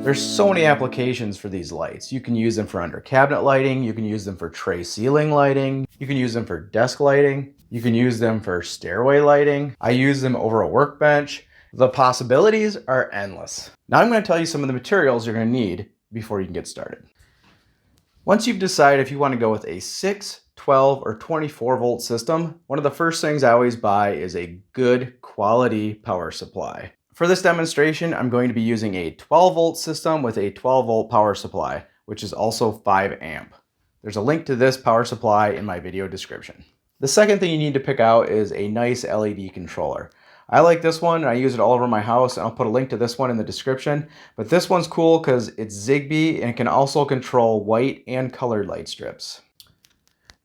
There's so many applications for these lights. You can use them for under cabinet lighting, you can use them for tray ceiling lighting, you can use them for desk lighting, you can use them for stairway lighting. I use them over a workbench. The possibilities are endless. Now I'm going to tell you some of the materials you're going to need before you can get started. Once you've decided if you want to go with a 6, 12, or 24 volt system, one of the first things I always buy is a good quality power supply. For this demonstration, I'm going to be using a 12 volt system with a 12 volt power supply, which is also 5 amp. There's a link to this power supply in my video description. The second thing you need to pick out is a nice LED controller. I like this one and I use it all over my house, and I'll put a link to this one in the description. But this one's cool because it's Zigbee and it can also control white and colored light strips.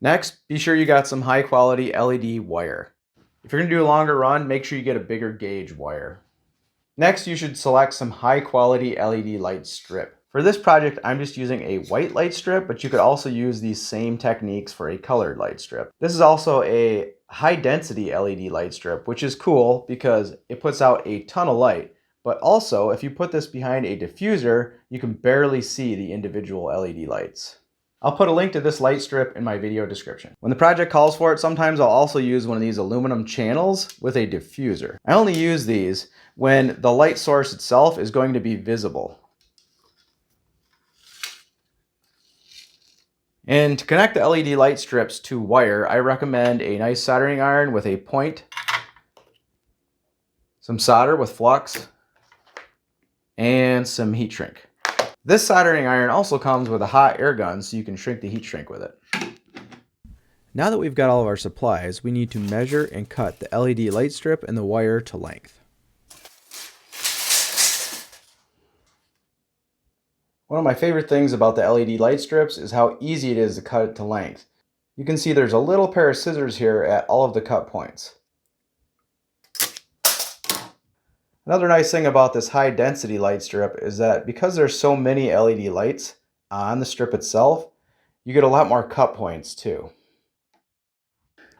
Next, be sure you got some high quality LED wire. If you're going to do a longer run, make sure you get a bigger gauge wire. Next, you should select some high quality LED light strip. For this project, I'm just using a white light strip, but you could also use these same techniques for a colored light strip. This is also a high density LED light strip, which is cool because it puts out a ton of light. But also, if you put this behind a diffuser, you can barely see the individual LED lights. I'll put a link to this light strip in my video description. When the project calls for it, sometimes I'll also use one of these aluminum channels with a diffuser. I only use these when the light source itself is going to be visible. And to connect the LED light strips to wire, I recommend a nice soldering iron with a point, some solder with flux, and some heat shrink. This soldering iron also comes with a hot air gun, so you can shrink the heat shrink with it. Now that we've got all of our supplies, we need to measure and cut the LED light strip and the wire to length. One of my favorite things about the LED light strips is how easy it is to cut it to length. You can see there's a little pair of scissors here at all of the cut points. Another nice thing about this high density light strip is that because there's so many LED lights on the strip itself, you get a lot more cut points too.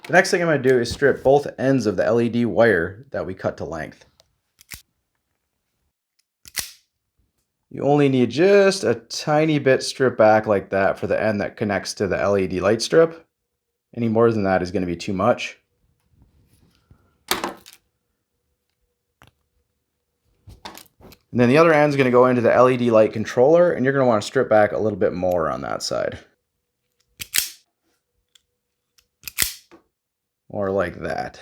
The next thing I'm going to do is strip both ends of the LED wire that we cut to length. You only need just a tiny bit stripped back like that for the end that connects to the LED light strip. Any more than that is going to be too much. And then the other end is going to go into the LED light controller, and you're going to want to strip back a little bit more on that side. Or like that.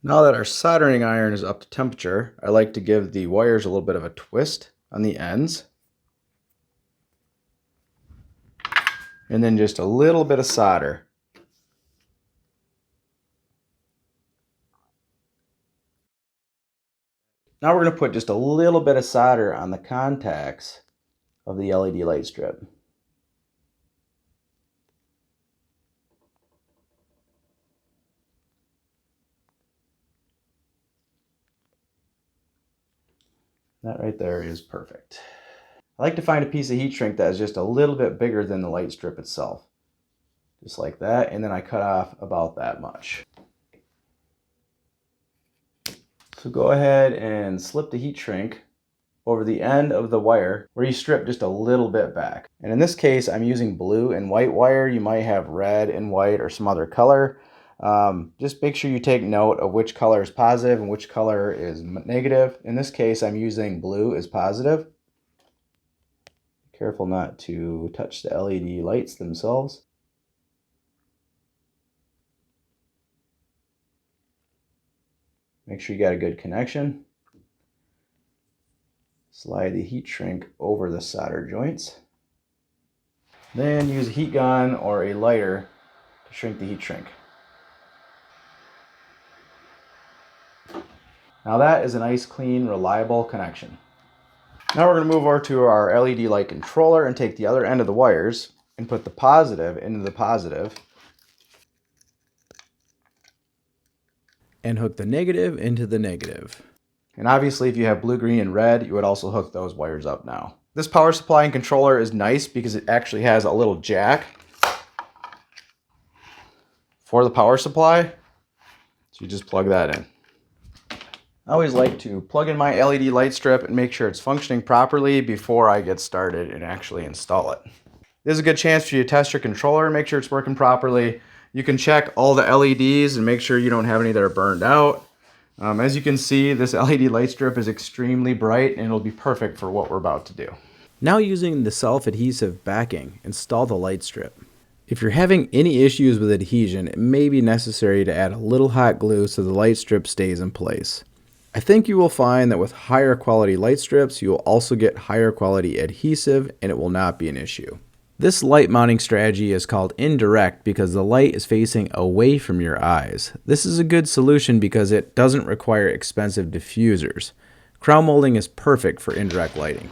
Now that our soldering iron is up to temperature, I like to give the wires a little bit of a twist on the ends. And then just a little bit of solder. Now we're going to put just a little bit of solder on the contacts of the LED light strip. That right there is perfect. I like to find a piece of heat shrink that is just a little bit bigger than the light strip itself. Just like that, and then I cut off about that much. So go ahead and slip the heat shrink over the end of the wire where you strip just a little bit back. And in this case, I'm using blue and white wire. You might have red and white or some other color. Just make sure you take note of which color is positive and which color is negative. In this case, I'm using blue as positive. Careful not to touch the LED lights themselves. Make sure you got a good connection. Slide the heat shrink over the solder joints. Then use a heat gun or a lighter to shrink the heat shrink. Now that is a nice, clean, reliable connection. Now we're going to move over to our LED light controller and take the other end of the wires and put the positive into the positive. And hook the negative into the negative. And obviously if you have blue, green, and red, you would also hook those wires up now. This power supply and controller is nice because it actually has a little jack for the power supply. So you just plug that in. I always like to plug in my LED light strip and make sure it's functioning properly before I get started and actually install it. There's a good chance for you to test your controller and make sure it's working properly. You can check all the LEDs and make sure you don't have any that are burned out. As you can see, this LED light strip is extremely bright and it'll be perfect for what we're about to do. Now, using the self-adhesive backing, install the light strip. If you're having any issues with adhesion, it may be necessary to add a little hot glue so the light strip stays in place. I think you will find that with higher quality light strips, you will also get higher quality adhesive and it will not be an issue. This light mounting strategy is called indirect because the light is facing away from your eyes. This is a good solution because it doesn't require expensive diffusers. Crown molding is perfect for indirect lighting.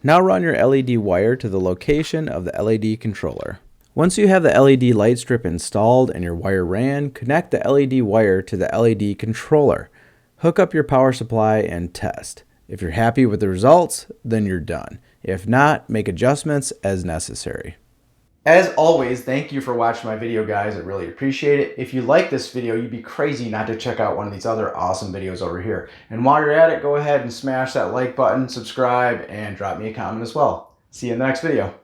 Now run your LED wire to the location of the LED controller. Once you have the LED light strip installed and your wire ran, connect the LED wire to the LED controller. Hook up your power supply and test. If you're happy with the results, then you're done. If not, make adjustments as necessary. As always, thank you for watching my video, guys. I really appreciate it. If you like this video, you'd be crazy not to check out one of these other awesome videos over here. And while you're at it, go ahead and smash that like button, subscribe, and drop me a comment as well. See you in the next video.